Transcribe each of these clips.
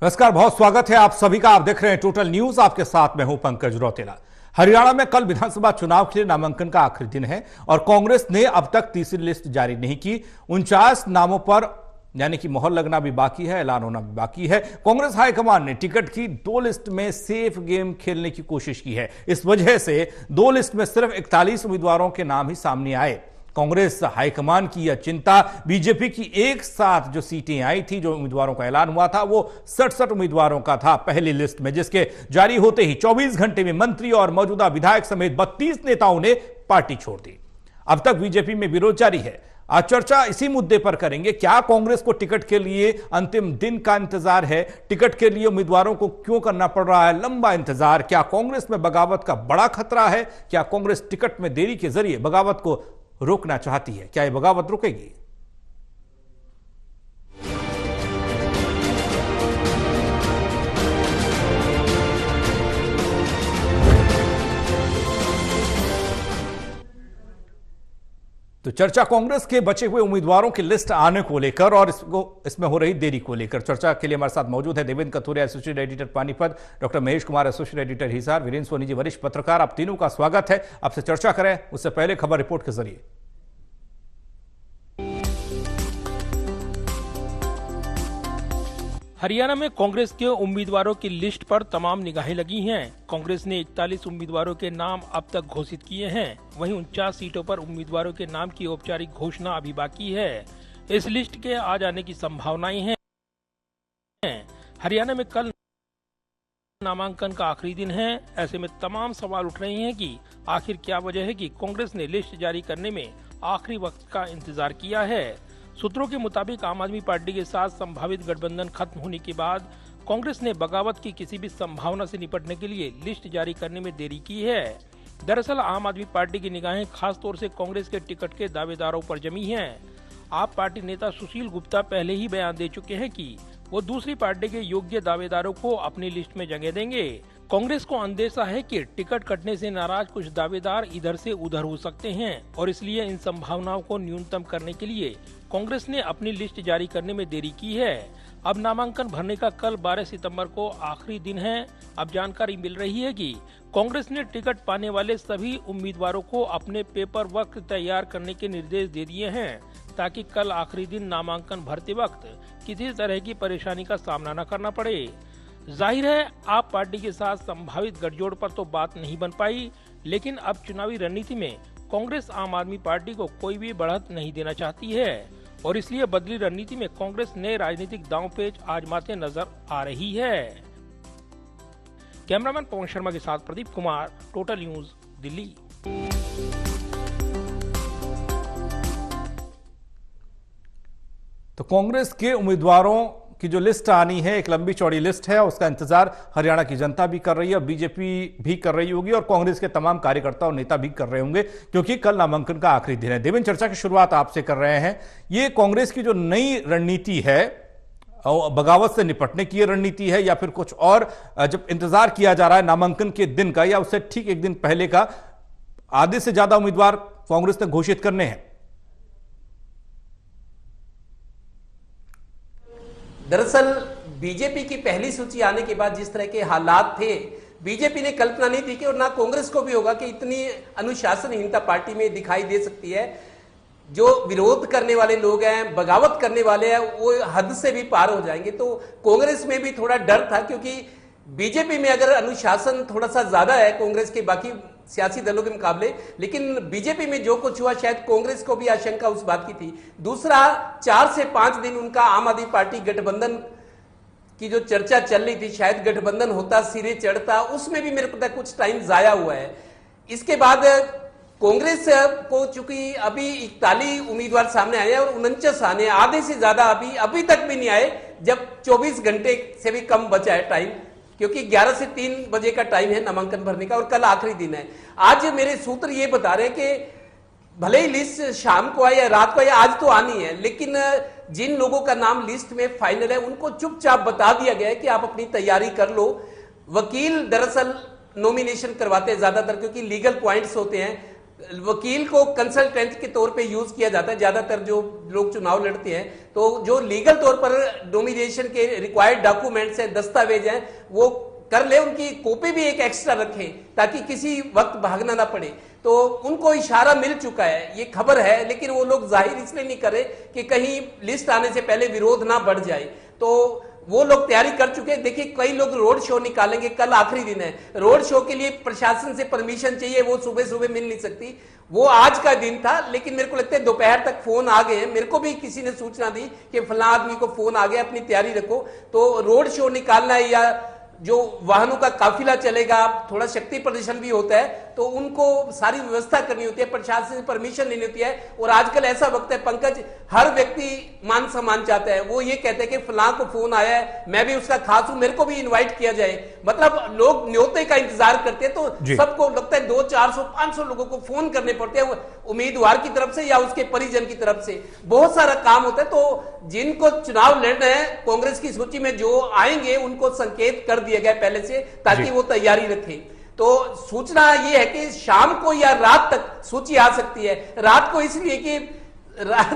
नमस्कार, बहुत स्वागत है आप सभी का। आप देख रहे हैं टोटल न्यूज। आपके साथ मैं हूं पंकज रौतेला। हरियाणा में कल विधानसभा चुनाव के लिए नामांकन का आखिरी दिन है और कांग्रेस ने अब तक तीसरी लिस्ट जारी नहीं की। 49 नामों पर यानी कि मोहर लगना भी बाकी है, ऐलान होना भी बाकी है। कांग्रेस हाईकमान ने टिकट की 2 लिस्ट में सेफ गेम खेलने की कोशिश की है। इस वजह से 2 लिस्ट में सिर्फ 41 उम्मीदवारों के नाम ही सामने आए। कांग्रेस हाईकमान की यह चिंता बीजेपी की एक साथ जो सीटें आई थी, जो उम्मीदवारों का ऐलान हुआ था, वो 67 उम्मीदवारों का था पहली लिस्ट में, जिसके जारी होते ही 24 घंटे में मंत्री और मौजूदा विधायक समेत 32 नेताओं ने पार्टी छोड़ दी। अब तक बीजेपी में विरोध जारी है। आज चर्चा इसी मुद्दे पर करेंगे। क्या कांग्रेस को टिकट के लिए अंतिम दिन का इंतजार है? टिकट के लिए उम्मीदवारों को क्यों करना पड़ रहा है लंबा इंतजार? क्या कांग्रेस में बगावत का बड़ा खतरा है? क्या कांग्रेस टिकट में देरी के जरिए बगावत को रोकना चाहती है? क्या यह बगावत रुकेगी? तो चर्चा कांग्रेस के बचे हुए उम्मीदवारों की लिस्ट आने को लेकर और इसमें हो रही देरी को लेकर। चर्चा के लिए हमारे साथ मौजूद है Devendra Kathuria, associate editor Panipat, doctor Mahesh Kumar, associate editor Hisar, Virendra Soni ji, वरिष्ठ पत्रकार। आप तीनों का स्वागत है। आपसे चर्चा करें उससे पहले खबर रिपोर्ट के जरिए। हरियाणा में कांग्रेस के उम्मीदवारों की लिस्ट पर तमाम निगाहें लगी हैं। कांग्रेस ने 41 उम्मीदवारों के नाम अब तक घोषित किए हैं। वहीं 49 सीटों पर उम्मीदवारों के नाम की औपचारिक घोषणा अभी बाकी है। इस लिस्ट के आ जाने की संभावनाएं हैं। हरियाणा में कल नामांकन का आखिरी दिन है। ऐसे में तमाम सवाल उठ रहे हैं कि आखिर क्या वजह है कि कांग्रेस ने लिस्ट जारी करने में आखिरी वक्त का इंतजार किया है। सूत्रों के मुताबिक आम आदमी पार्टी के साथ संभावित गठबंधन खत्म होने के बाद कांग्रेस ने बगावत की किसी भी संभावना से निपटने के लिए लिस्ट जारी करने में देरी की है। दरअसल आम आदमी पार्टी की निगाहें खास तौर से कांग्रेस के टिकट के दावेदारों पर जमी हैं। आप पार्टी नेता सुशील गुप्ता पहले ही बयान दे चुके हैं कि वो दूसरी पार्टी के योग्य दावेदारों को अपनी लिस्ट में जगह देंगे। कांग्रेस को अंदेशा है कि टिकट कटने से नाराज कुछ दावेदार इधर से उधर हो सकते हैं और इसलिए इन संभावनाओं को न्यूनतम करने के लिए कांग्रेस ने अपनी लिस्ट जारी करने में देरी की है। अब नामांकन भरने का कल 12 सितंबर को आखिरी दिन है। अब जानकारी मिल रही है कि कांग्रेस ने टिकट पाने वाले सभी उम्मीदवारों को अपने पेपर वर्क तैयार करने के निर्देश दे दिए हैं ताकि कल आखिरी दिन नामांकन भरते वक्त किसी तरह की परेशानी का सामना न करना पड़े। जाहिर है आप पार्टी के साथ संभावित गठजोड़ पर तो बात नहीं बन पाई, लेकिन अब चुनावी रणनीति में कांग्रेस आम आदमी पार्टी को कोई भी बढ़त नहीं देना चाहती है और इसलिए बदली रणनीति में कांग्रेस नए राजनीतिक दांवपेच आजमाते नजर आ रही है। कैमरामैन पवन शर्मा के साथ प्रदीप कुमार, टोटल न्यूज, दिल्ली। तो कांग्रेस के उम्मीदवारों की जो लिस्ट आनी है, एक लंबी चौड़ी लिस्ट है, उसका इंतजार हरियाणा की जनता भी कर रही है और बीजेपी भी कर रही होगी और कांग्रेस के तमाम कार्यकर्ता और नेता भी कर रहे होंगे, क्योंकि कल नामांकन का आखिरी दिन है। देवेंद्र, चर्चा की शुरुआत आपसे कर रहे हैं। ये कांग्रेस की जो नई रणनीति है, बगावत से निपटने की रणनीति है या फिर कुछ और? जब इंतजार किया जा रहा है नामांकन के दिन का या उससे ठीक एक दिन पहले का, आधे से ज्यादा उम्मीदवार कांग्रेस ने घोषित करने हैं। दरअसल बीजेपी की पहली सूची आने के बाद जिस तरह के हालात थे, बीजेपी ने कल्पना नहीं थी कि, और ना कांग्रेस को भी होगा कि इतनी अनुशासनहीनता पार्टी में दिखाई दे सकती है। जो विरोध करने वाले लोग हैं, बगावत करने वाले हैं, वो हद से भी पार हो जाएंगे। तो कांग्रेस में भी थोड़ा डर था, क्योंकि बीजेपी में अगर अनुशासन थोड़ा सा ज्यादा है कांग्रेस के बाकी सियासी दलों के मुकाबले, लेकिन बीजेपी में जो कुछ हुआ शायद कांग्रेस को भी आशंका उस बात की थी। दूसरा, 4 से 5 दिन उनका आम आदमी पार्टी गठबंधन की जो चर्चा चल रही थी, शायद गठबंधन होता, सिरे चढ़ता, उसमें भी मेरे पता कुछ टाइम जाया हुआ है। इसके बाद कांग्रेस को चूंकि अभी 41 उम्मीदवार सामने आए और 49 आने, आधे से ज्यादा अभी तक भी नहीं आए, जब 24 घंटे से भी कम बचा है टाइम, क्योंकि 11 से 3 बजे का टाइम है नामांकन भरने का और कल आखिरी दिन है। आज मेरे सूत्र ये बता रहे हैं कि भले ही लिस्ट शाम को आए या रात को आए, आज तो आनी है, लेकिन जिन लोगों का नाम लिस्ट में फाइनल है उनको चुपचाप बता दिया गया है कि आप अपनी तैयारी कर लो। वकील दरअसल नॉमिनेशन करवाते हैं ज्यादातर, क्योंकि लीगल पॉइंट्स होते हैं। वकील को कंसल्टेंट के तौर पे यूज किया जाता है। ज्यादातर जो लोग चुनाव लड़ते हैं तो जो लीगल तौर पर नॉमिनेशन के रिक्वायर्ड डॉक्यूमेंट्स हैं, दस्तावेज हैं, वो कर ले, उनकी कॉपी भी एक एक्स्ट्रा रखें ताकि किसी वक्त भागना ना पड़े। तो उनको इशारा मिल चुका है, ये खबर है, लेकिन वो लोग जाहिर इसलिए नहीं कर रहे कि कहीं लिस्ट आने से पहले विरोध ना बढ़ जाए। तो वो लोग तैयारी कर चुके हैं। देखिए कई लोग रोड शो निकालेंगे, कल आखिरी दिन है। रोड शो के लिए प्रशासन से परमिशन चाहिए, वो सुबह सुबह मिल नहीं सकती। वो आज का दिन था, लेकिन मेरे को लगता है दोपहर तक फोन आ गए हैं। मेरे को भी किसी ने सूचना दी कि फला आदमी को फोन आ गया, अपनी तैयारी रखो। तो रोड शो निकालना है या जो वाहनों का काफिला चलेगा, थोड़ा शक्ति प्रदर्शन भी होता है, तो उनको सारी व्यवस्था करनी होती है, प्रशासन से परमिशन लेनी होती है। और आजकल ऐसा वक्त है पंकज, हर व्यक्ति मान सम्मान चाहता है। वो ये कहते हैं कि फलां को फोन आया है, मैं भी उसका खास हूं, मेरे को भी इनवाइट किया जाए। मतलब लोग न्योते का इंतजार करते हैं। तो सबको लगता है 200, 400, 500 लोगों को फोन करने पड़ते हैं, उम्मीदवार की तरफ से या उसके परिजन की तरफ से। बहुत सारा काम होता है। तो जिनको चुनाव लड़ना है, कांग्रेस की सूची में जो आएंगे उनको संकेत कर दिया गया पहले से, ताकि वो तैयारी रखें। तो सूचना ये है कि शाम को या रात तक सूची आ सकती है। रात को इसलिए कि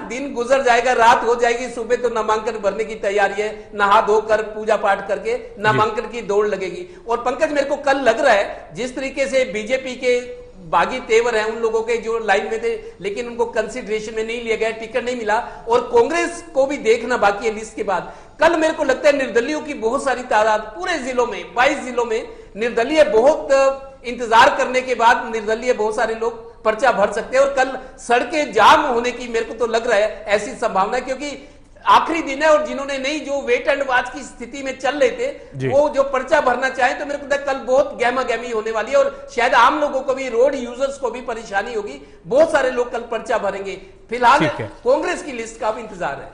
दिन गुजर जाएगा, रात हो जाएगी, सुबह तो नामांकन भरने की तैयारी है, नहा धोकर पूजा पाठ करके नामांकन की दौड़ लगेगी। और पंकज, मेरे को कल लग रहा है जिस तरीके से बीजेपी के बागी तेवर हैं उन लोगों के जो लाइन में थे, लेकिन उनको कंसिडरेशन में नहीं लिया गया, टिकट नहीं मिला, और कांग्रेस को भी देखना बाकी है लिस्ट के बाद। कल मेरे को लगता है निर्दलीयों की बहुत सारी तादाद पूरे जिलों में, 22 जिलों में निर्दलीय, बहुत इंतजार करने के बाद निर्दलीय बहुत सारे लोग पर्चा भर सकते हैं। और कल सड़कें जाम होने की मेरे को तो लग रहा है ऐसी संभावना है, क्योंकि आखिरी दिन है और जिन्होंने नहीं, जो वेट एंड वॉच की स्थिति में चल रहे थे, वो जो पर्चा भरना चाहे, तो मेरे को कल बहुत गहमा गहमी होने वाली है। और शायद आम लोगों को भी, रोड यूजर्स को भी परेशानी होगी। बहुत सारे लोग कल पर्चा भरेंगे। फिलहाल कांग्रेस की लिस्ट का भी इंतजार है।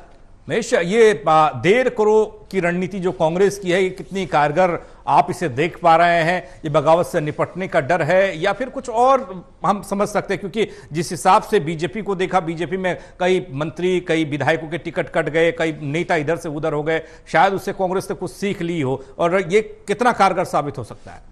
महेश, ये देर करो की रणनीति जो कांग्रेस की है, ये कितनी कारगर आप इसे देख पा रहे हैं? ये बगावत से निपटने का डर है या फिर कुछ और हम समझ सकते हैं? क्योंकि जिस हिसाब से बीजेपी को देखा, बीजेपी में कई मंत्री, कई विधायकों के टिकट कट गए, कई नेता इधर से उधर हो गए, शायद उससे कांग्रेस ने कुछ सीख ली हो, और ये कितना कारगर साबित हो सकता है?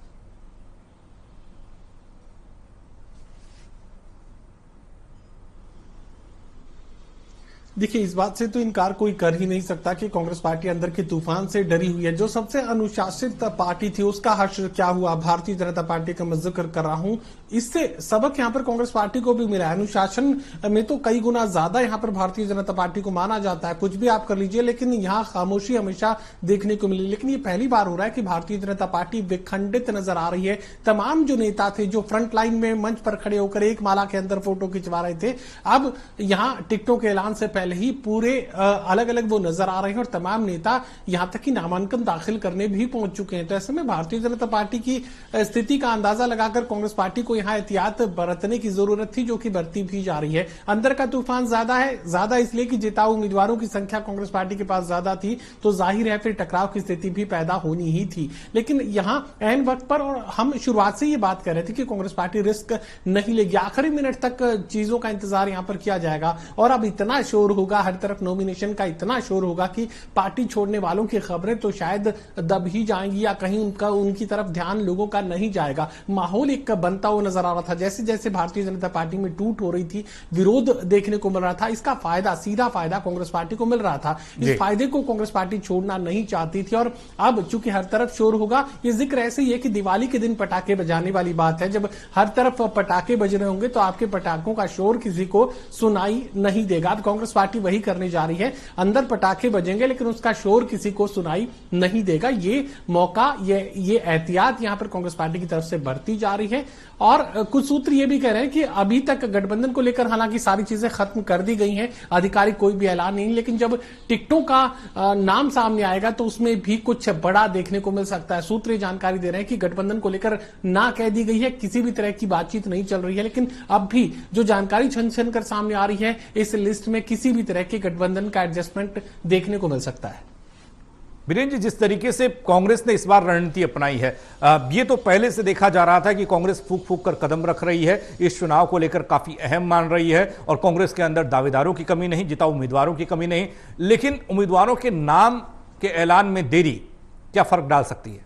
देखिए, इस बात से तो इनकार कोई कर ही नहीं सकता कि कांग्रेस पार्टी अंदर के तूफान से डरी हुई है। जो सबसे अनुशासित पार्टी थी उसका हश्र क्या हुआ, भारतीय जनता पार्टी का मैं जिक्र कर रहा हूं। इससे सबक यहां पर कांग्रेस पार्टी को भी मिला है। अनुशासन में तो कई गुना ज्यादा यहां पर भारतीय जनता पार्टी को माना जाता है, कुछ भी आप कर लीजिए, लेकिन यहां खामोशी हमेशा देखने को मिली। लेकिन ये पहली बार हो रहा है कि भारतीय जनता पार्टी विखंडित नजर आ रही है। तमाम जो नेता थे, जो फ्रंट लाइन में मंच पर खड़े होकर एक माला के अंदर फोटो खिंचवा रहे थे, अब यहां टिकटों के ऐलान से पहले ही पूरे अलग अलग वो नजर आ रहे हैं, और तमाम नेता यहां तक कि नामांकन दाखिल करने भी पहुंच चुके हैं। तो ऐसे में भारतीय जनता पार्टी की स्थिति का अंदाजा लगाकर कांग्रेस पार्टी को यहां एहतियात बरतने की जरूरत थी, जो कि बरती भी जा रही है। अंदर का तूफान ज्यादा है, ज्यादा इसलिए कि जिताऊ उम्मीदवारों की संख्या कांग्रेस पार्टी के पास ज्यादा थी, तो जाहिर है फिर टकराव की स्थिति भी पैदा होनी ही थी। लेकिन यहां ऐन वक्त पर, और हम शुरुआत से ये बात कर रहे थे कि कांग्रेस पार्टी रिस्क नहीं लेगी, आखिरी मिनट तक चीजों का इंतजार यहां पर किया जाएगा। और अब इतना शोर होगा, हर तरफ नॉमिनेशन का इतना शोर होगा कि पार्टी छोड़ने वालों की खबरें तो शायद दब ही जाएंगी, या कहीं उनकी तरफ ध्यान लोगों का नहीं जाएगा। माहौल एक बनता हुआ नजर आ रहा था। जैसे जैसे भारतीय जनता पार्टी में टूट हो रही थी, विरोध देखने को मिल रहा था, इसका फायदा, सीधा फायदा कांग्रेस पार्टी को मिल रहा था। इस फायदे को कांग्रेस पार्टी छोड़ना नहीं चाहती थी। और अब चूंकि हर तरफ शोर होगा, ये जिक्र ऐसे ही है कि दिवाली के दिन पटाखे बजाने वाली बात है। जब हर तरफ पटाखे बज रहे होंगे तो आपके पटाखों का शोर किसी को सुनाई नहीं देगा। अब कांग्रेस पार्टी वही करने जा रही है, अंदर पटाखे बजेंगे लेकिन उसका शोर किसी को सुनाई नहीं देगा। ये मौका, ये एहतियात यहां पर कांग्रेस पार्टी की तरफ से बढ़ती जा रही है। और कुछ सूत्र ये भी कह रहे हैं कि अभी तक गठबंधन को लेकर हालांकि सारी चीजें खत्म कर दी गई हैं, आधिकारिक कोई भी ऐलान नहीं, लेकिन जब टिकटों का नाम सामने आएगा तो उसमें भी कुछ बड़ा देखने को मिल सकता है। सूत्र ये जानकारी दे रहे हैं कि गठबंधन को लेकर ना कह दी गई है, किसी भी तरह की बातचीत नहीं चल रही है, लेकिन अब भी जो जानकारी छन छन कर सामने आ रही है, इस लिस्ट में किसी भी तरह के गठबंधन का एडजस्टमेंट देखने को मिल सकता है। बीरेन जी, जिस तरीके से कांग्रेस ने इस बार रणनीति अपनाई है, ये तो पहले से देखा जा रहा था कि कांग्रेस फूक फूक कर कदम रख रही है, इस चुनाव को लेकर काफी अहम मान रही है, और कांग्रेस के अंदर दावेदारों की कमी नहीं, जिताऊ उम्मीदवारों की कमी नहीं, लेकिन उम्मीदवारों के नाम के ऐलान में देरी क्या फर्क डाल सकती है?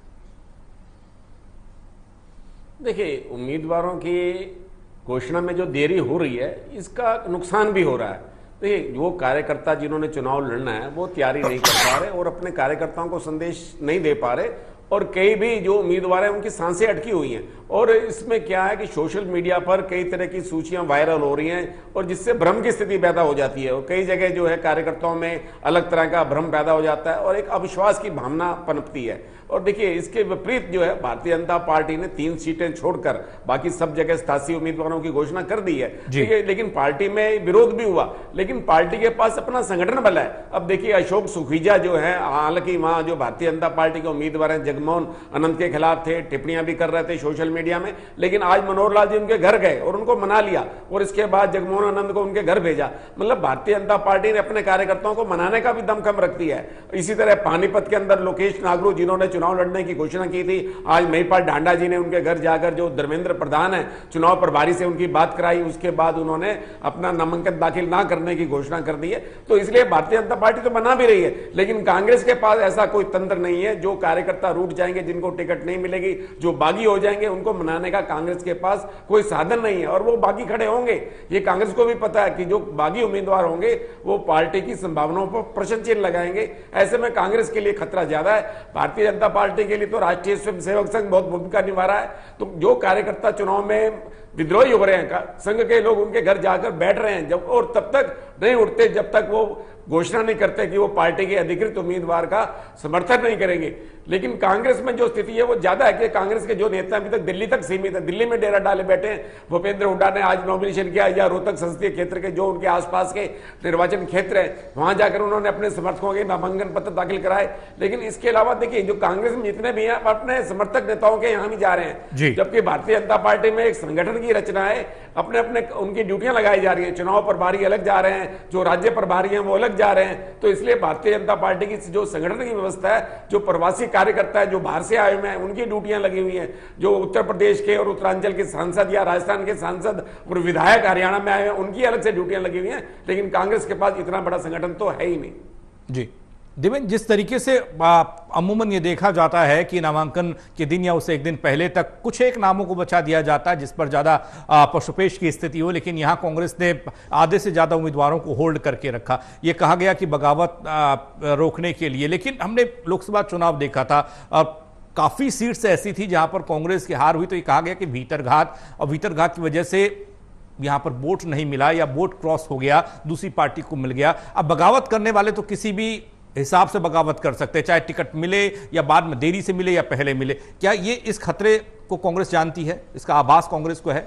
देखिए, उम्मीदवारों की घोषणा में जो देरी हो रही है इसका नुकसान भी हो रहा है। देखिए, वो कार्यकर्ता जिन्होंने चुनाव लड़ना है वो तैयारी नहीं कर पा रहे और अपने कार्यकर्ताओं को संदेश नहीं दे पा रहे, और कई भी जो उम्मीदवार हैं उनकी सांसें अटकी हुई हैं। और इसमें क्या है कि सोशल मीडिया पर कई तरह की सूचियां वायरल हो रही हैं और जिससे भ्रम की स्थिति पैदा हो जाती है, और कई जगह जो है कार्यकर्ताओं में अलग तरह का भ्रम पैदा हो जाता है और एक अविश्वास की भावना पनपती है। और देखिए, इसके विपरीत जो है भारतीय जनता पार्टी ने 3 सीटें छोड़कर बाकी सब जगह 87 उम्मीदवारों की घोषणा कर दी है। देखिए, लेकिन पार्टी में विरोध भी हुआ, लेकिन पार्टी के पास अपना संगठन बल है। अब देखिए, अशोक सुखीजा जो है, हालांकि वहां जो भारतीय जनता पार्टी के उम्मीदवार हैं जगमोहन आनंद के खिलाफ थे, टिप्पणियां भी कर रहे थे सोशल मीडिया में, लेकिन आज मनोहर लाल जी उनके घर गए और उनको मना लिया और इसके बाद जगमोहन आनंद को उनके घर भेजा। मतलब भारतीय जनता पार्टी ने अपने कार्यकर्ताओं को मनाने का भी दमखम रख दिया है। इसी तरह पानीपत के अंदर लोकेश नागरू जिन्होंने चुनाव लड़ने की घोषणा की थी, आज महिपाल ढांडा जी ने उनके घर जाकर जो धर्मेंद्र प्रधान है चुनाव प्रभारी से उनकी बात कराई, उसके बाद उन्होंने अपना नामांकन दाखिल ना करने की घोषणा कर दी है। तो इसलिए भारतीय जनता पार्टी तो मना भी रही है, लेकिन कांग्रेस के पास ऐसा कोई तंत्र नहीं है। जो कार्यकर्ता रूठ जाएंगे, जिनको टिकट नहीं मिलेगी, जो बागी हो जाएंगे, उनको मनाने का कांग्रेस के पास कोई साधन नहीं है और वो बागी खड़े होंगे। ये कांग्रेस को भी पता है कि जो बागी उम्मीदवार होंगे वो पार्टी की संभावनाओं पर प्रश्न चिन्ह लगाएंगे। ऐसे में कांग्रेस के लिए खतरा ज्यादा है। भारतीय जनता पार्टी के लिए तो राष्ट्रीय स्वयंसेवक संघ बहुत भूमिका निभा रहा है। तो जो कार्यकर्ता चुनाव में विद्रोही हो रहे हैं, संघ के लोग उनके घर जाकर बैठ रहे हैं जब, और तब तक नहीं उठते जब तक वो घोषणा नहीं करते कि वो पार्टी के अधिकृत उम्मीदवार का समर्थन नहीं करेंगे। लेकिन कांग्रेस में जो स्थिति है वो ज्यादा है कि कांग्रेस के जो नेता अभी तक दिल्ली तक सीमित है, दिल्ली में डेरा डाले बैठे हैं। भूपेंद्र हुड्डा ने आज नॉमिनेशन किया, या रोहतक संसदीय क्षेत्र के जो उनके आसपास के निर्वाचन क्षेत्र है वहां जाकर उन्होंने अपने समर्थकों के नामांकन पत्र दाखिल कराए। लेकिन इसके अलावा देखिए, जो कांग्रेस में जितने भी हैं अपने समर्थक नेताओं के यहाँ भी जा रहे हैं, जबकि भारतीय जनता पार्टी में एक संगठन की रचना है, अपने अपने उनकी ड्यूटियां लगाई जा रही है। चुनाव प्रभारी अलग जा रहे हैं, जो राज्य प्रभारी हैं वो अलग जा रहे हैं। तो इसलिए भारतीय जनता पार्टी की जो संगठन की व्यवस्था है, जो प्रवासी कार्यकर्ता है, जो बाहर से आए हुए हैं, उनकी ड्यूटियां लगी हुई हैं। जो उत्तर प्रदेश के और उत्तरांचल के सांसद या राजस्थान के सांसद और विधायक हरियाणा में आए हैं, उनकी अलग से ड्यूटियां लगी हुई हैं। लेकिन कांग्रेस के पास इतना बड़ा संगठन तो है ही नहीं। जी देवेंद्र, जिस तरीके से अमूमन ये देखा जाता है कि नामांकन के दिन या उससे एक दिन पहले तक कुछ एक नामों को बचा दिया जाता है जिस पर ज्यादा पशुपेश की स्थिति हो, लेकिन यहां कांग्रेस ने आधे से ज्यादा उम्मीदवारों को होल्ड करके रखा। ये कहा गया कि बगावत रोकने के लिए, लेकिन हमने लोकसभा चुनाव देखा था, काफी सीट्स ऐसी थी जहां पर कांग्रेस की हार हुई, तो ये कहा गया कि भीतरघात, और भीतरघात की वजह से यहां पर वोट नहीं मिला या वोट क्रॉस हो गया, दूसरी पार्टी को मिल गया। अब बगावत करने वाले तो किसी भी हिसाब से बगावत कर सकते हैं, चाहे टिकट मिले या बाद में देरी से मिले या पहले मिले। क्या ये इस खतरे को कांग्रेस जानती है, इसका आभास कांग्रेस को है?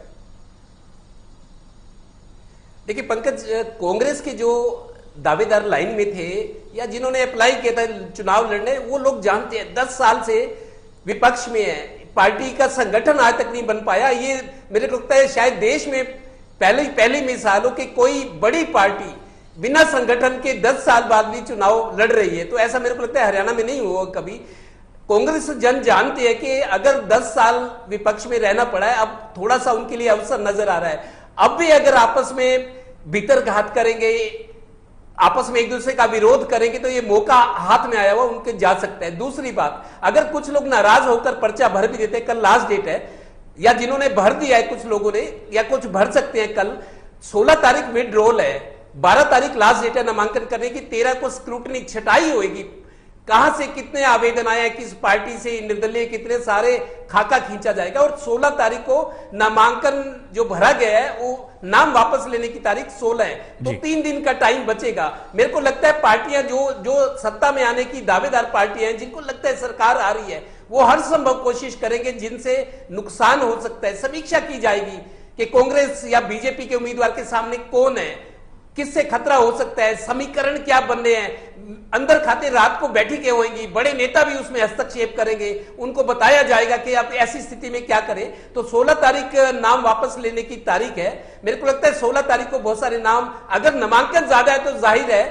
देखिए पंकज, कांग्रेस के जो दावेदार लाइन में थे या जिन्होंने अप्लाई किया था चुनाव लड़ने, वो लोग जानते हैं 10 साल से विपक्ष में है, पार्टी का संगठन आज तक नहीं बन पाया। ये मेरे को लगता है शायद देश में पहली मिसाल हो कि कोई बड़ी पार्टी बिना संगठन के 10 साल बाद भी चुनाव लड़ रही है। तो ऐसा मेरे को लगता है हरियाणा में नहीं हुआ कभी। कांग्रेस जन जानते हैं कि अगर 10 साल विपक्ष में रहना पड़ा है, अब थोड़ा सा उनके लिए अवसर नजर आ रहा है। अब भी अगर आपस में भीतरघात करेंगे, आपस में एक दूसरे का विरोध करेंगे, तो ये मौका हाथ में आया हुआ उनके जा सकता है। दूसरी बात, अगर कुछ लोग नाराज होकर पर्चा भर भी देते हैं, कल लास्ट डेट है, या जिन्होंने भर दिया है कुछ लोगों ने, या कुछ भर सकते हैं कल, 16 तारीख विड्रॉल है, 12 तारीख लास्ट डेट है नामांकन करने की, 13 को स्क्रूटनी छटाई होगी, कहां से कितने आवेदन आए, किस पार्टी से निर्दलीय कितने सारे खाका खींचा जाएगा, और 16 तारीख को नामांकन जो भरा गया है वो नाम वापस लेने की तारीख 16 है। तो 3 दिन का टाइम बचेगा। मेरे को लगता है पार्टियां जो सत्ता में आने की दावेदार पार्टियां हैं, जिनको लगता है सरकार आ रही है, वो हर संभव कोशिश करेंगे जिनसे नुकसान हो सकता है। समीक्षा की जाएगी कि कांग्रेस या बीजेपी के उम्मीदवार के सामने कौन है, किससे खतरा हो सकता है, समीकरण क्या बनने हैं, अंदर खाते रात को बैठी के होंगी, बड़े नेता भी उसमें हस्तक्षेप करेंगे, उनको बताया जाएगा कि आप ऐसी स्थिति में क्या करें। तो 16 तारीख नाम वापस लेने की तारीख है। मेरे को लगता है 16 तारीख को बहुत सारे नाम, अगर नामांकन ज्यादा है तो जाहिर है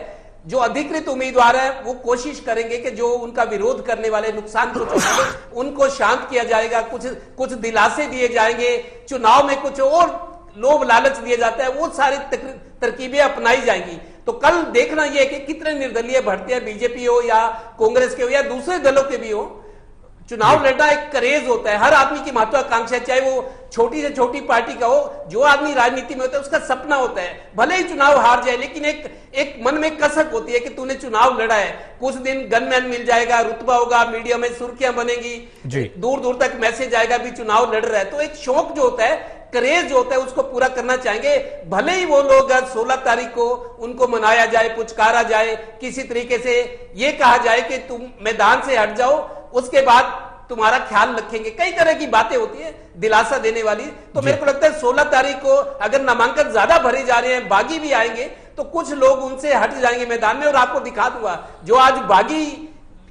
जो अधिकृत उम्मीदवार है वो कोशिश करेंगे कि जो उनका विरोध करने वाले नुकसान को उनको शांत किया जाएगा, कुछ दिलासे दिए जाएंगे, चुनाव में कुछ और लोभ लालच दिए जाता है, वो सारी तरकीबें अपनाई जाएंगी। तो कल देखना यह है कि कितने निर्दलीय भर्तियां बीजेपी हो या कांग्रेस के हो या दूसरे दलों के भी हो, चुनाव लड़ना एक करेज होता है, हर आदमी की महत्वाकांक्षा, चाहे वो छोटी से छोटी पार्टी का हो। जो आदमी राजनीति में होता है उसका सपना होता है भले ही चुनाव हार जाए, लेकिन एक मन में कसक होती है कि तूने चुनाव लड़ा है, कुछ दिन गनमैन मिल जाएगा, रुतबा होगा, मीडिया में सुर्खियां बनेगी, दूर दूर तक मैसेज आएगा भी चुनाव लड़ रहा है। तो एक शौक जो होता है, करेज जो होता है, उसको पूरा करना चाहेंगे। भले ही वो लोग 16 तारीख को उनको मनाया जाए, पुचकारा जाए, किसी तरीके से ये कहा जाए कि तुम मैदान से हट जाओ, उसके बाद तुम्हारा ख्याल रखेंगे, कई तरह की बातें होती है दिलासा देने वाली। तो मेरे को लगता है 16 तारीख को अगर नामांकन ज्यादा भरे जा रहे हैं, बागी भी आएंगे, तो कुछ लोग उनसे हट जाएंगे मैदान में। और आपको दिखा दूंगा, जो आज बागी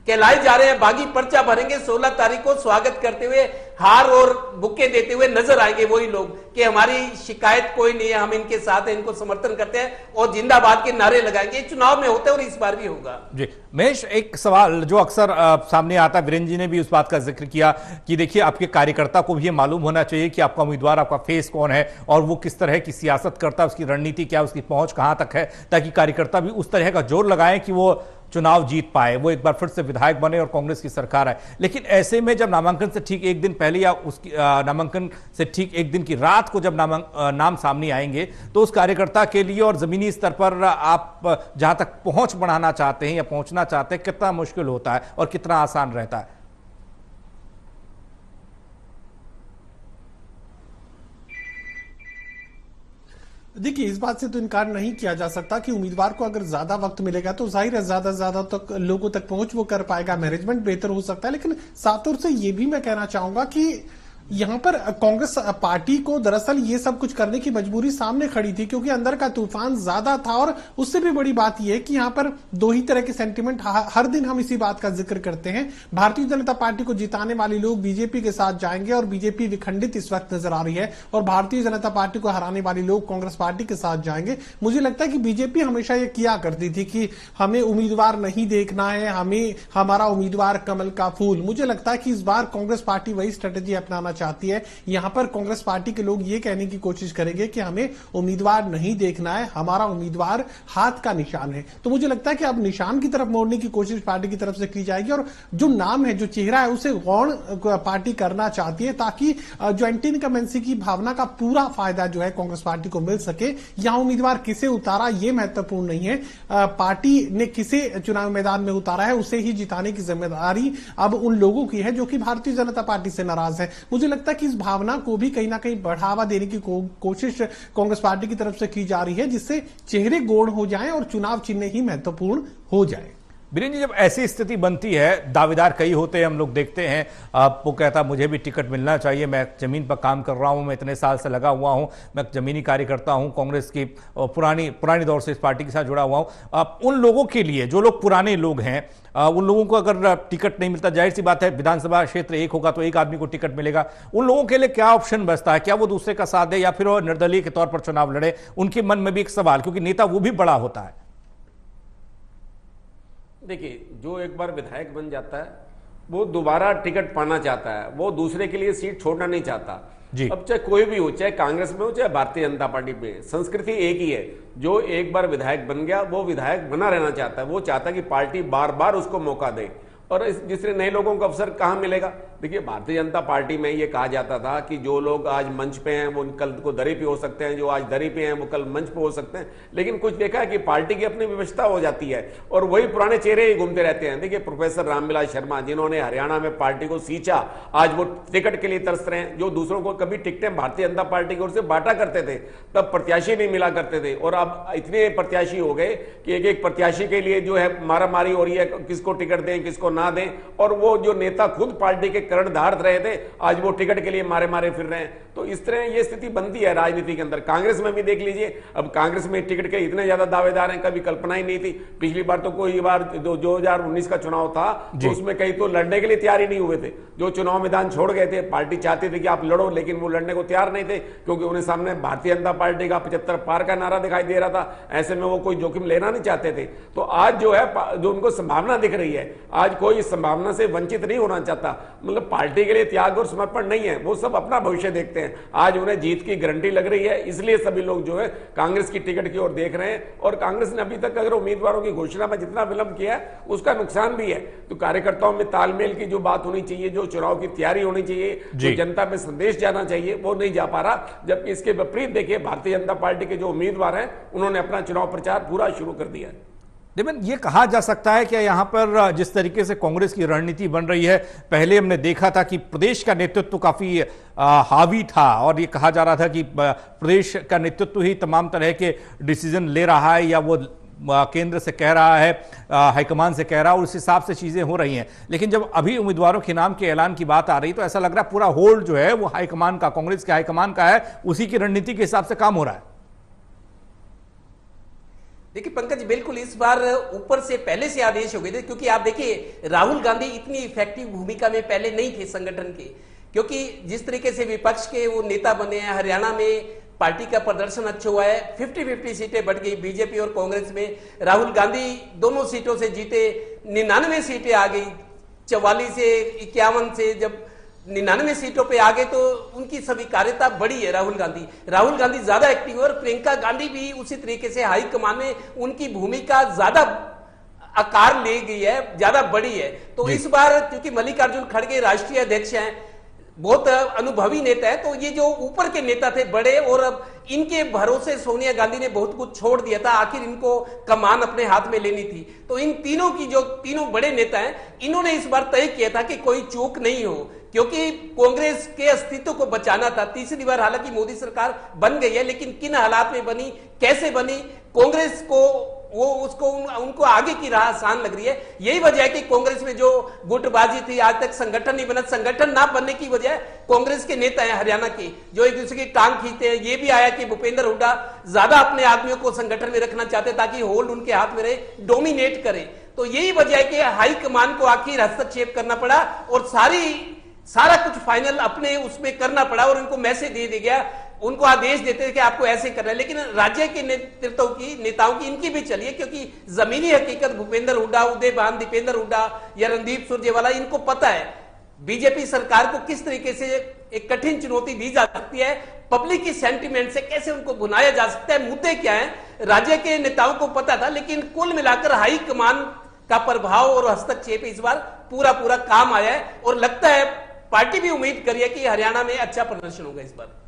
कहलाए जा रहे हैं, बागी पर्चा भरेंगे 16 तारीख को, स्वागत करते हुए हार और बुक्के देते हुए नजर आएंगे वही लोग कि हमारी शिकायत कोई नहीं है, हम इनके साथ हैं, इनको समर्थन करते हैं, और जिंदाबाद के नारे लगाएंगे। चुनाव में होता है और इस बार भी होगा। जी महेश, एक सवाल जो अक्सर सामने आता है, वीरेंद्र जी ने भी उस बात का जिक्र किया कि देखिए आपके कार्यकर्ता को भी ये मालूम होना चाहिए कि आपका उम्मीदवार, आपका फेस कौन है और वो किस तरह की सियासत करता है, उसकी रणनीति क्या है, उसकी पहुंच कहां तक है, ताकि कार्यकर्ता भी उस तरह का जोर लगाए कि वो चुनाव जीत पाए, वो एक बार फिर से विधायक बने और कांग्रेस की सरकार आए। लेकिन ऐसे में जब नामांकन से ठीक एक दिन पहले या उसकी नामांकन से ठीक एक दिन की रात को जब नाम सामने आएंगे, तो उस कार्यकर्ता के लिए और जमीनी स्तर पर आप जहां तक पहुंच बढ़ाना चाहते हैं या पहुंचना चाहते हैं, कितना मुश्किल होता है और कितना आसान रहता है? देखिए, इस बात से तो इनकार नहीं किया जा सकता कि उम्मीदवार को अगर ज्यादा वक्त मिलेगा तो जाहिर है ज्यादा तक लोगों तक पहुंच वो कर पाएगा, मैनेजमेंट बेहतर हो सकता है। लेकिन साथ और से ये भी मैं कहना चाहूंगा कि यहां पर कांग्रेस पार्टी को दरअसल ये सब कुछ करने की मजबूरी सामने खड़ी थी, क्योंकि अंदर का तूफान ज्यादा था। और उससे भी बड़ी बात यह है कि यहां पर दो ही तरह के सेंटिमेंट, हर दिन हम इसी बात का जिक्र करते हैं। भारतीय जनता पार्टी को जिताने वाले लोग बीजेपी के साथ जाएंगे और बीजेपी विखंडित इस वक्त नजर आ रही है, और भारतीय जनता पार्टी को हराने वाले लोग कांग्रेस पार्टी के साथ जाएंगे। मुझे लगता है कि बीजेपी हमेशा ये किया करती थी कि हमें उम्मीदवार नहीं देखना है, हमें हमारा उम्मीदवार कमल का फूल। मुझे लगता है कि इस बार कांग्रेस पार्टी वही स्ट्रेटेजी अपनाना चाहती है। यहां पर कांग्रेस पार्टी के लोग ये कहने की कोशिश करेंगे कि हमें उम्मीदवार नहीं देखना है, हमारा उम्मीदवार हाथ का निशान है। तो मुझे लगता है कि अब निशान की तरफ मोड़ने की कोशिश पार्टी की तरफ से की जाएगी, और जो नाम है, जो चेहरा है, उसे गौण पार्टी करना चाहती है, ताकि जो एंटी इनकमेंसी की भावना का पूरा फायदा जो है कांग्रेस पार्टी को मिल सके। यहां उम्मीदवार किसे उतारा ये महत्वपूर्ण नहीं है, पार्टी ने किसे चुनाव मैदान में उतारा है उसे ही जिताने की जिम्मेदारी अब उन लोगों की है जो कि भारतीय जनता पार्टी से नाराज है। मुझे लगता है कि इस भावना को भी कहीं ना कहीं बढ़ावा देने की कोशिश कांग्रेस पार्टी की तरफ से की जा रही है, जिससे चेहरे गौण हो जाएं और चुनाव चिन्ह ही महत्वपूर्ण हो जाए। वीरेंद्र जी, जब ऐसी स्थिति बनती है, दावेदार कई होते हैं, हम लोग देखते हैं, वो कहता मुझे भी टिकट मिलना चाहिए, मैं जमीन पर काम कर रहा हूं, मैं इतने साल से लगा हुआ हूं, मैं जमीनी कार्यकर्ता हूं, कांग्रेस की पुरानी दौर से इस पार्टी के साथ जुड़ा हुआ हूं। उन लोगों के लिए, जो लोग पुराने लोग हैं, उन लोगों को अगर टिकट नहीं मिलता, जाहिर सी बात है विधानसभा क्षेत्र एक होगा तो एक आदमी को टिकट मिलेगा, उन लोगों के लिए क्या ऑप्शन बचता है? क्या वो दूसरे का साथ दे या फिर वो निर्दलीय के तौर पर चुनाव लड़े? उनके मन में भी एक सवाल, क्योंकि नेता वो भी बड़ा होता है। देखिए, जो एक बार विधायक बन जाता है वो दोबारा टिकट पाना चाहता है, वो दूसरे के लिए सीट छोड़ना नहीं चाहता। अब चाहे कोई भी हो, चाहे कांग्रेस में हो चाहे भारतीय जनता पार्टी में, संस्कृति एक ही है। जो एक बार विधायक बन गया वो विधायक बना रहना चाहता है, वो चाहता है कि पार्टी बार बार उसको मौका दे। और जिससे नए लोगों को अवसर कहां मिलेगा? देखिए, भारतीय जनता पार्टी में ये कहा जाता था कि जो लोग आज मंच पे हैं वो कल को दरी पे हो सकते हैं, जो आज दरी पे हैं वो कल मंच पे हो सकते हैं। लेकिन कुछ देखा है कि पार्टी की अपनी व्यवस्था हो जाती है और वही पुराने चेहरे ही घूमते रहते हैं। देखिए, प्रोफेसर रामविलास शर्मा, जिन्होंने हरियाणा में पार्टी को सींचा, आज वो टिकट के लिए तरस रहे हैं। जो दूसरों को कभी टिकटें भारतीय जनता पार्टी की ओर से बांटा करते थे, तब प्रत्याशी नहीं मिला करते थे, और अब इतने प्रत्याशी हो गए कि एक एक प्रत्याशी के लिए जो है मारामारी हो रही है, किसको टिकट दें किसको ना दें। और वो जो नेता खुद पार्टी के कर्णधार रहे थे, आज वो टिकट के लिए मारे फिर रहे हैं। तो इस तरह ये स्थिति बनती है राजनीति के अंदर। कांग्रेस में भी देख लीजिए, अब कांग्रेस में टिकट के इतने ज्यादा दावेदार हैं, कभी कल्पना ही नहीं थी। पिछली बार तो कोई बार 2019 का चुनाव था तो उसमें कई तो लड़ने के लिए तैयार ही नहीं हुए थे, जो चुनाव मैदान छोड़ गए थे। पार्टी चाहती थी कि आप लड़ो, लेकिन वो लड़ने को तैयार नहीं थे, क्योंकि उन्हें सामने भारतीय जनता पार्टी का 75 पार का नारा दिखाई दे रहा था। ऐसे में वो कोई जोखिम लेना नहीं चाहते थे। तो आज जो है, जो उनको संभावना दिख रही है, आज कोई संभावना से वंचित नहीं होना चाहता। मतलब मतलब पार्टी के लिए त्याग और समर्पण नहीं है, वो सब अपना भविष्य देखते हैं। आज उन्हें जीत की गारंटी लग रही है, इसलिए सभी लोग जो है कांग्रेस की टिकट की ओर देख रहे हैं। और कांग्रेस ने अभी तक अगर उम्मीदवारों की घोषणा में जितना विलंब किया है उसका नुकसान भी है। तो कार्यकर्ताओं में तालमेल की जो बात होनी चाहिए, जो चुनाव की तैयारी होनी चाहिए, जो जनता में संदेश जाना चाहिए, वो नहीं जा पा रहा। जबकि इसके विपरीत देखिए भारतीय जनता पार्टी के जो उम्मीदवार हैं उन्होंने अपना चुनाव प्रचार पूरा शुरू कर दिया है। लेकिन ये कहा जा सकता है कि यहां पर जिस तरीके से कांग्रेस की रणनीति बन रही है, पहले हमने देखा था कि प्रदेश का नेतृत्व काफी हावी था और ये कहा जा रहा था कि प्रदेश का नेतृत्व ही तमाम तरह के डिसीजन ले रहा है या वो केंद्र से कह रहा है, हाईकमान से कह रहा है, और उस हिसाब से चीजें हो रही हैं। लेकिन जब अभी उम्मीदवारों के नाम के ऐलान की बात आ रही तो ऐसा लग रहा है पूरा होल्ड जो है वो हाईकमान का, कांग्रेस के हाईकमान का है, उसी की रणनीति के हिसाब से काम हो रहा है। देखिए पंकज, बिल्कुल इस बार ऊपर से पहले से आदेश हो गए थे, क्योंकि आप देखिए राहुल गांधी इतनी इफेक्टिव भूमिका में पहले नहीं थे संगठन के, क्योंकि जिस तरीके से विपक्ष के वो नेता बने हैं, हरियाणा में पार्टी का प्रदर्शन अच्छा हुआ है, 50-50 सीटें बढ़ गई बीजेपी और कांग्रेस में। राहुल गांधी दोनों सीटों से जीते, 99 सीटें आ गई, 44 से 51 से जब 99 सीटों पे आ गए तो उनकी स्वीकार्यता बढ़ी है। राहुल गांधी ज्यादा एक्टिव है और प्रियंका गांधी भी उसी तरीके से हाईकमान में उनकी भूमिका ज्यादा आकार ले गई है, ज्यादा बढ़ी है। तो इस बार क्योंकि मल्लिकार्जुन खड़गे राष्ट्रीय अध्यक्ष हैं, बहुत अनुभवी नेता है, तो ये जो ऊपर के नेता थे बड़े, और अब इनके भरोसे सोनिया गांधी ने बहुत कुछ छोड़ दिया था, आखिर इनको कमान अपने हाथ में लेनी थी। तो इन तीनों की जो तीनों बड़े नेता हैं, इन्होंने इस बार तय किया था कि कोई चूक नहीं हो, क्योंकि कांग्रेस के अस्तित्व को बचाना था। तीसरी बार हालांकि मोदी सरकार बन गई है, लेकिन किन हालात में बनी, कैसे बनी, कांग्रेस को वो उसको उनको आगे की राह आसान लग रही है। यही वजह है कि कांग्रेस में जो गुटबाजी थी, आज तक संगठन नहीं बना। संगठन ना बनने की वजह कांग्रेस के नेता हैं हरियाणा के, जो एक दूसरे की टांग खींचते हैं। ये भी आया कि भूपेंद्र हुड्डा ज्यादा अपने आदमियों को संगठन में रखना चाहते ताकि होल्ड उनके हाथ में रहे, डोमिनेट करे। तो यही वजह है कि हाईकमान को आखिर हस्तक्षेप करना पड़ा और सारा कुछ फाइनल अपने उसमें करना पड़ा, और उनको मैसेज दे गया, उनको आदेश देते थे कि आपको ऐसे करना है। लेकिन राज्य के नेतृत्व की, नेताओं की, इनकी भी चलिए, क्योंकि जमीनी हकीकत भूपेंद्र हुड्डा, उदय भान, दीपेंद्र हुड्डा या रणदीप सुरजेवाला, इनको पता है बीजेपी सरकार को किस तरीके से एक कठिन चुनौती दी जा सकती है, पब्लिक की सेंटिमेंट से कैसे उनको भुनाया जा सकता है, मुद्दे क्या है, राज्य के नेताओं को पता था। लेकिन कुल मिलाकर हाईकमान का प्रभाव और हस्तक्षेप इस बार पूरा काम आया है, और लगता है पार्टी भी उम्मीद करिए कि हरियाणा में अच्छा प्रदर्शन होगा इस बार।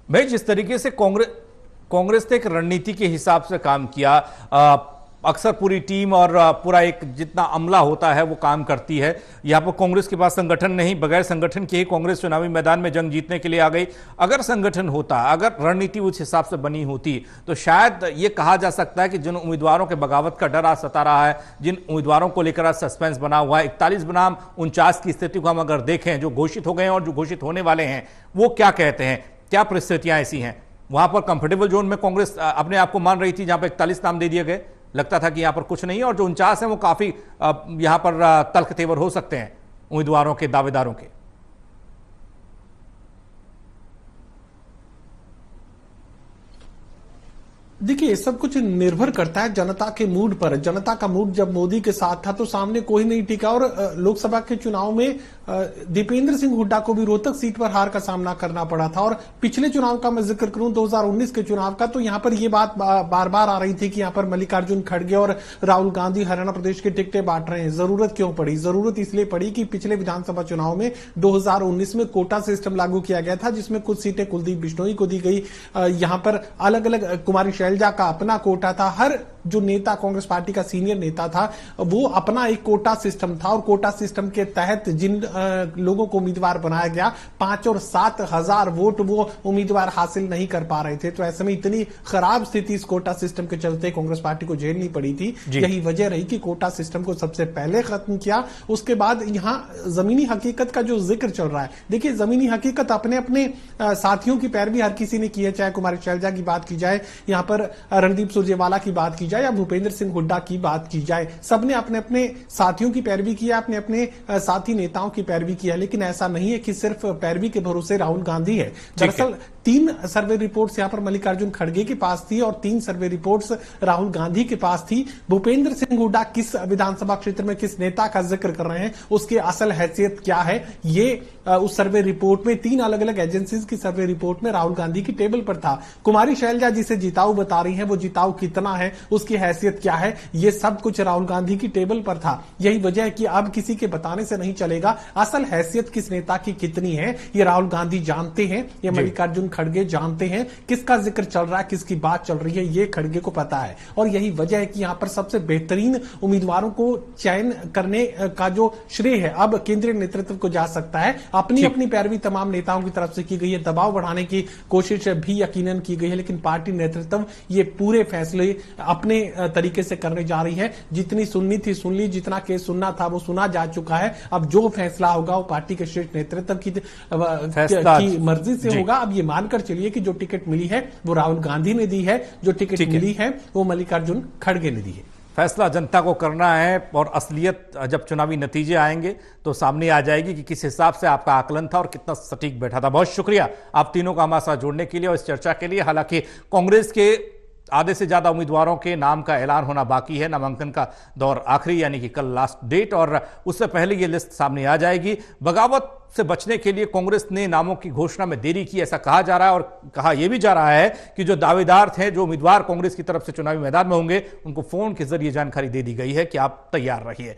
भाई, जिस तरीके से कांग्रेस ने एक रणनीति के हिसाब से काम किया, अक्सर पूरी टीम और पूरा एक जितना अमला होता है वो काम करती है। यहाँ पर कांग्रेस के पास संगठन नहीं, बगैर संगठन के ही कांग्रेस चुनावी मैदान में जंग जीतने के लिए आ गई। अगर संगठन होता, अगर रणनीति उस हिसाब से बनी होती, तो शायद ये कहा जा सकता है कि जिन उम्मीदवारों के बगावत का डर आज सता रहा है, जिन उम्मीदवारों को लेकर आज सस्पेंस बना हुआ है, 41 बनाम 49 की स्थिति को हम अगर देखें, जो घोषित हो गए हैं और जो घोषित होने वाले हैं, वो क्या कहते हैं, क्या परिस्थितियां ऐसी हैं? वहां पर कंफर्टेबल जोन में कांग्रेस अपने आप को मान रही थी, जहां पर 41 नाम दे दिए गए, लगता था कि यहां पर कुछ नहीं है, और जो 49 है वो काफी यहां पर तल्ख तेवर हो सकते हैं उम्मीदवारों के, दावेदारों के। देखिए, सब कुछ निर्भर करता है जनता के मूड पर। जनता का मूड जब मोदी के साथ था तो सामने कोई नहीं टिका, और लोकसभा के चुनाव में दीपेंद्र सिंह हुड्डा को भी रोहतक सीट पर हार का सामना करना पड़ा था। और पिछले चुनाव का मैं जिक्र करूं 2019 के चुनाव का, तो यहां पर यह बात बार बार आ रही थी कि यहां पर मल्लिकार्जुन खड़गे और राहुल गांधी हरियाणा प्रदेश की टिकटें बांट रहे हैं। जरूरत क्यों पड़ी? जरूरत इसलिए पड़ी कि पिछले विधानसभा चुनाव में 2019 में कोटा सिस्टम लागू किया गया था, जिसमें कुछ सीटें कुलदीप बिश्नोई को दी गई। यहां पर अलग अलग कुमारी शैलजा का अपना कोटा था। हर जो नेता, कांग्रेस पार्टी का सीनियर नेता था, वो अपना एक कोटा सिस्टम था, और कोटा सिस्टम के तहत जिन लोगों को उम्मीदवार बनाया गया, 5 और 7 हजार वोट वो उम्मीदवार हासिल नहीं कर पा रहे थे। तो ऐसे में इतनी खराब स्थिति इस कोटा सिस्टम के चलते कांग्रेस पार्टी को झेलनी पड़ी थी। यही वजह रही कि कोटा सिस्टम को सबसे पहले खत्म किया। उसके बाद यहां जमीनी हकीकत का जो जिक्र चल रहा है, देखिए जमीनी हकीकत अपने अपने साथियों की पैरवी हर किसी ने की है, चाहे कुमारी शैलजा की बात की जाए, यहां पर रणदीप सुरजेवाला की बात की जाए, या भूपेंद्र सिंह हुड्डा की बात की जाए, सबने अपने अपने साथियों की पैरवी किया, अपने अपने साथी नेताओं की पैरवी किया। लेकिन ऐसा नहीं है कि सिर्फ पैरवी के भरोसे राहुल गांधी है। दरअसल 3 सर्वे रिपोर्ट्स यहां पर मल्लिकार्जुन खड़गे के पास थी और 3 सर्वे रिपोर्ट्स राहुल गांधी के पास थी। भूपेंद्र सिंह हुड्डा किस विधानसभा क्षेत्र में किस नेता का जिक्र कर रहे हैं, उसकी असल हैसियत क्या है, ये उस सर्वे रिपोर्ट में 3 अलग अलग एजेंसीज की सर्वे रिपोर्ट में राहुल गांधी की टेबल पर था। कुमारी शैलजा जिसे जिताऊ बता रही हैं, वो जिताऊ कितना है, उसकी हैसियत क्या है, ये सब कुछ राहुल गांधी की टेबल पर था। यही वजह है कि अब किसी के बताने से नहीं चलेगा असल हैसियत किस नेता की कितनी है। ये राहुल गांधी जानते हैं, ये मल्लिकार्जुन खड़गे जानते हैं, किसका जिक्र चल रहा है, किसकी बात चल रही है, ये खड़गे को पता है। और यही वजह है कि यहां पर सबसे बेहतरीन उम्मीदवारों को चयन करने का जो श्रेय है अब केंद्रीय नेतृत्व को जा सकता है। अपनी अपनी पैरवी तमाम नेताओं की तरफ से की गई है, दबाव बढ़ाने की कोशिश भी यकीनन की गई है, लेकिन पार्टी नेतृत्व ये पूरे फैसले अपने तरीके से करने जा रही है। जितनी सुननी थी सुन ली, जितना केस सुनना था वो सुना जा चुका है। अब जो फैसला होगा वो पार्टी के शीर्ष नेतृत्व की मर्जी से होगा। अब ये मानकर चलिए कि जो टिकट मिली है वो राहुल गांधी ने दी है, जो टिकट मिली है वो मल्लिकार्जुन खड़गे ने दी है। फैसला जनता को करना है और असलियत जब चुनावी नतीजे आएंगे तो सामने आ जाएगी कि किस हिसाब से आपका आकलन था और कितना सटीक बैठा था। बहुत शुक्रिया आप तीनों का हमारे साथ जुड़ने के लिए और इस चर्चा के लिए। हालांकि कांग्रेस के आधे से ज्यादा उम्मीदवारों के नाम का ऐलान होना बाकी है। नामांकन का दौर आखिरी यानी कि कल लास्ट डेट, और उससे पहले ये लिस्ट सामने आ जाएगी। बगावत से बचने के लिए कांग्रेस ने नामों की घोषणा में देरी की, ऐसा कहा जा रहा है। और कहा यह भी जा रहा है कि जो दावेदार थे, जो उम्मीदवार कांग्रेस की तरफ से चुनावी मैदान में होंगे, उनको फोन के जरिए जानकारी दे दी गई है कि आप तैयार रहिए।